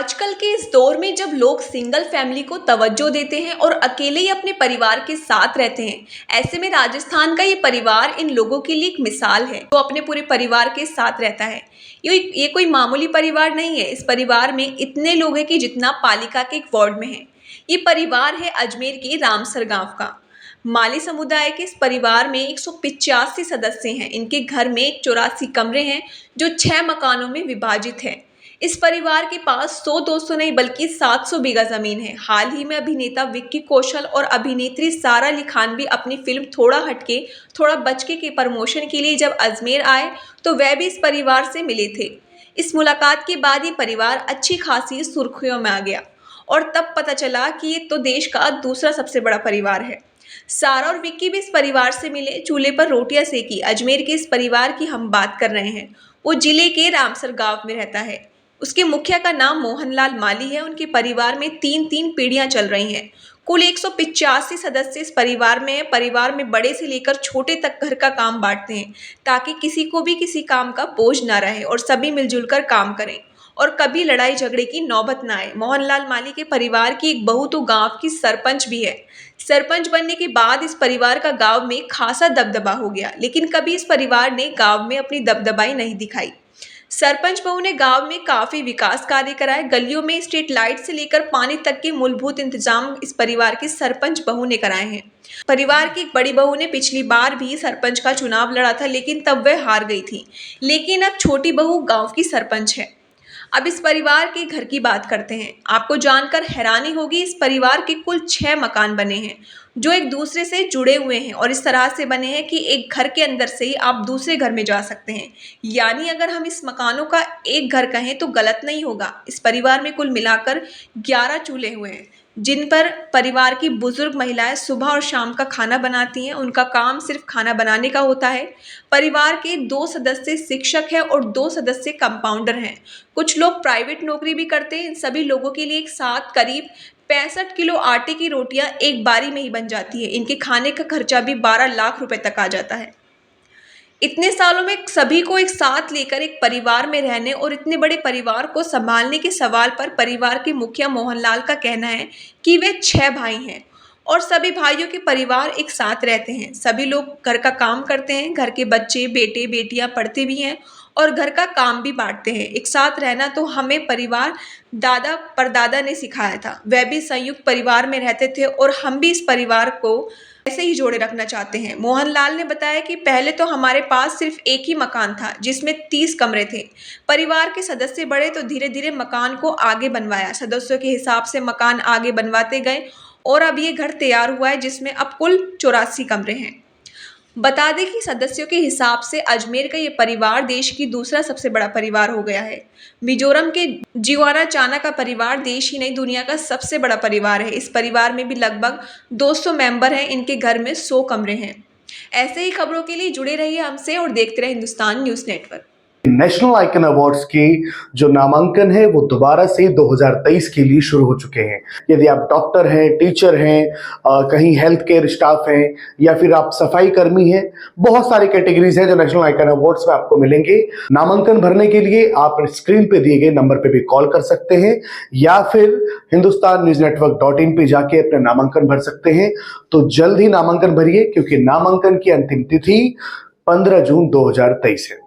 आजकल के इस दौर में जब लोग सिंगल फैमिली को तवज्जो देते हैं और अकेले ही अपने परिवार के साथ रहते हैं, ऐसे में राजस्थान का ये परिवार इन लोगों के लिए एक मिसाल है जो अपने पूरे परिवार के साथ रहता है। ये कोई मामूली परिवार नहीं है। इस परिवार में इतने लोग हैं कि जितना पालिका के एक वार्ड में है। ये परिवार है अजमेर के रामसर गांव का। माली समुदाय के इस परिवार में 185 सदस्य हैं। इनके घर में 84 कमरे हैं जो 6 मकानों में विभाजित है। इस परिवार के पास 100-200 नहीं बल्कि 700 बीघा जमीन है। हाल ही में अभिनेता विक्की कौशल और अभिनेत्री सारा अली खान भी अपनी फिल्म थोड़ा हटके थोड़ा बचके के प्रमोशन के लिए जब अजमेर आए तो वह भी इस परिवार से मिले थे। इस मुलाकात के बाद ये परिवार अच्छी खासी सुर्खियों में आ गया और तब पता चला कि ये तो देश का दूसरा सबसे बड़ा परिवार है। सारा और विक्की भी इस परिवार से मिले, चूल्हे पर रोटियां सेकी। अजमेर के इस परिवार की हम बात कर रहे हैं। वो जिले के रामसर गांव में रहता है। उसके मुखिया का नाम मोहनलाल माली है। उनके परिवार में 3-3 पीढ़ियां चल रही हैं। कुल 185 सदस्य इस परिवार में हैं। परिवार में बड़े से लेकर छोटे तक घर का काम बांटते हैं ताकि किसी को भी किसी काम का बोझ ना रहे और सभी मिलजुल कर काम करें और कभी लड़ाई झगड़े की नौबत ना आए। मोहनलाल माली के परिवार की एक बहू तो गांव की सरपंच भी है। सरपंच बनने के बाद इस परिवार का गांव में खासा दबदबा हो गया, लेकिन कभी इस परिवार ने गांव में अपनी दबदबाई नहीं दिखाई। सरपंच बहू ने गांव में काफी विकास कार्य कराए। गलियों में स्ट्रीट लाइट से लेकर पानी तक के मूलभूत इंतजाम इस परिवार की सरपंच बहू ने कराए हैं। परिवार की एक बड़ी बहू ने पिछली बार भी सरपंच का चुनाव लड़ा था, लेकिन तब वह हार गई थी। लेकिन अब छोटी बहू गांव की सरपंच है। अब इस परिवार के घर की बात करते हैं। आपको जानकर हैरानी होगी, इस परिवार के कुल 6 मकान बने हैं जो एक दूसरे से जुड़े हुए हैं और इस तरह से बने हैं कि एक घर के अंदर से ही आप दूसरे घर में जा सकते हैं। यानी अगर हम इस मकानों का एक घर कहें तो गलत नहीं होगा। इस परिवार में कुल मिलाकर 11 चूल्हे हुए हैं जिन पर परिवार की बुजुर्ग महिलाएं सुबह और शाम का खाना बनाती हैं। उनका काम सिर्फ खाना बनाने का होता है। परिवार के 2 सदस्य शिक्षक हैं और 2 सदस्य कंपाउंडर हैं। कुछ लोग प्राइवेट नौकरी भी करते हैं। इन सभी लोगों के लिए एक साथ करीब 65 किलो आटे की रोटियां एक बारी में ही बन जाती है। इनके खाने का खर्चा भी 12 लाख रुपए तक आ जाता है। इतने सालों में सभी को एक साथ लेकर एक परिवार में रहने और इतने बड़े परिवार को संभालने के सवाल पर परिवार के मुखिया मोहनलाल का कहना है कि वे 6 भाई हैं और सभी भाइयों के परिवार एक साथ रहते हैं। सभी लोग घर का काम करते हैं। घर के बच्चे बेटे बेटियां पढ़ते भी हैं और घर का काम भी बांटते हैं। एक साथ रहना तो हमें परिवार दादा परदादा ने सिखाया था। वह भी संयुक्त परिवार में रहते थे और हम भी इस परिवार को ऐसे ही जोड़े रखना चाहते हैं। मोहनलाल ने बताया कि पहले तो हमारे पास सिर्फ एक ही मकान था जिसमें 30 कमरे थे। परिवार के सदस्य बढ़े तो धीरे धीरे मकान को आगे बनवाया। सदस्यों के हिसाब से मकान आगे बनवाते गए और अब ये घर तैयार हुआ है जिसमें अब कुल 84 कमरे हैं। बता दें कि सदस्यों के हिसाब से अजमेर का ये परिवार देश की दूसरा सबसे बड़ा परिवार हो गया है। मिजोरम के जिवारा चाना का परिवार देश ही नहीं दुनिया का सबसे बड़ा परिवार है। इस परिवार में भी लगभग 200 मेंबर हैं। इनके घर में 100 कमरे हैं। ऐसे ही खबरों के लिए जुड़े रहिए हमसे और देखते रहिए Hindustan news network. National icon awards की जो नामांकन है वो दोबारा से 2023 के लिए शुरू हो चुके हैं। यदि आप डॉक्टर हैं, टीचर हैं, कहीं हेल्थ केयर स्टाफ हैं या फिर आप सफाई कर्मी हैं, बहुत सारी कैटेगरीज हैं जो नेशनल आइकन अवार्ड्स में आपको मिलेंगे। नामांकन भरने के लिए आप स्क्रीन पे दिए गए नंबर पे भी कॉल कर सकते हैं या फिर hindustannewsnetwork.in पे जाके अपना नामांकन भर सकते हैं। तो जल्द ही नामांकन भरिए क्योंकि नामांकन की अंतिम तिथि 15 जून 2023 है।